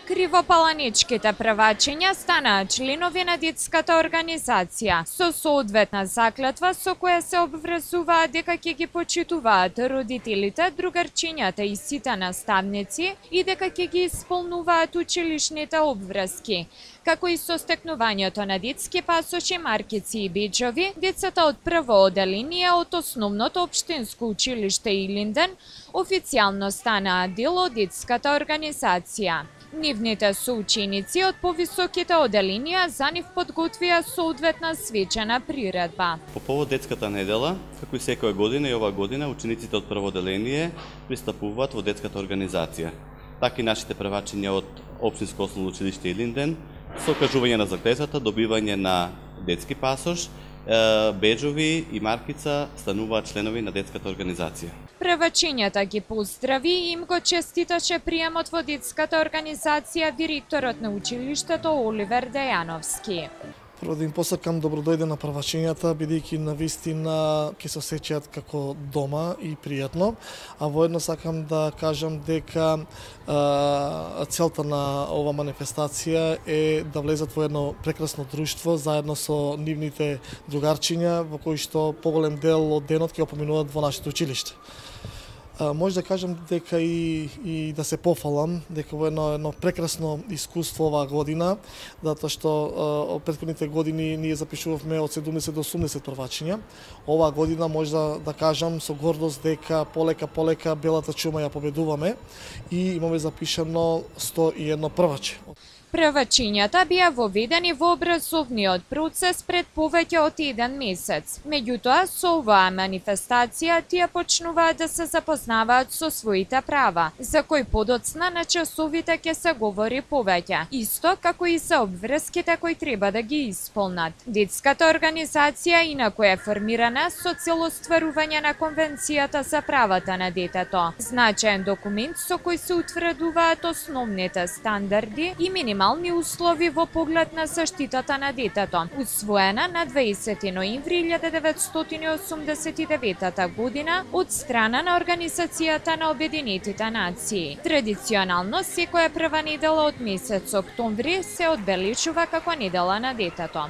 Кривопаланичките првачиња станаа членови на детската организација со соодветна заклетва со која се обврзуваат дека ќе ги почитуваат родителите, другарчињата и сите наставници и дека ќе ги исполнуваат училишните обврски. Како и со стекнувањето на детски пасоши, маркици и беџови, децата од прво оделение од основното општинско училиште Илинден официјално станаа дел од детската организација. Нивните соученици од повисоките оделенија за нив подготвија соодветна свечена приредба. По повод детската недела, како и секоја година и оваа година, учениците од прво оделение пристапуваат во детската организација. Така и нашите првачиња од Општинско основно училиште Илинден со кажување на заклетвата, добивање на детски пасош, беџови и маркица стануваат членови на детската организација. Првачињата ги поздрави и им го честиташе приемот во детската организација директорот на училиштето Оливер Дејановски. Прво да им посакам добродојде на првачињата, бидејќи навистина ќе се осеќаат како дома и пријатно, а воедно сакам да кажам дека целта на ова манифестација е да влезат во едно прекрасно друштво заедно со нивните другарчиња, во кои што поголем дел од денот ќе го поминуваат во нашето училиште. Може да кажам дека и да се пофалам дека во едно прекрасно искуство оваа година, затоа што претходните години ние запишувавме од 70 до 80 првачиња. Оваа година може да кажам со гордост дека полека белата чума ја победуваме и имаме запишано 101 прваче. Првачињата бија воведени во образовниот процес пред повеќе од 1 месец. Меѓутоа, со оваа манифестација тие почнуваат да се запознаваат со своите права, за кои подоцна на часовите ќе се говори повеќе, исто како и за обврските кои треба да ги исполнат. Детската организација инаку е формирана со цел остварување на Конвенцијата за правата на детето, значаен документ со кој се утврдуваат основните стандарди и минимални услови во поглед на заштитата на детето, усвоена на 20 ноември 1989 година од страна на Организацијата на Обединетите нации. Традиционално, секоја прва недела од месец октомври се одбележува како недела на детето.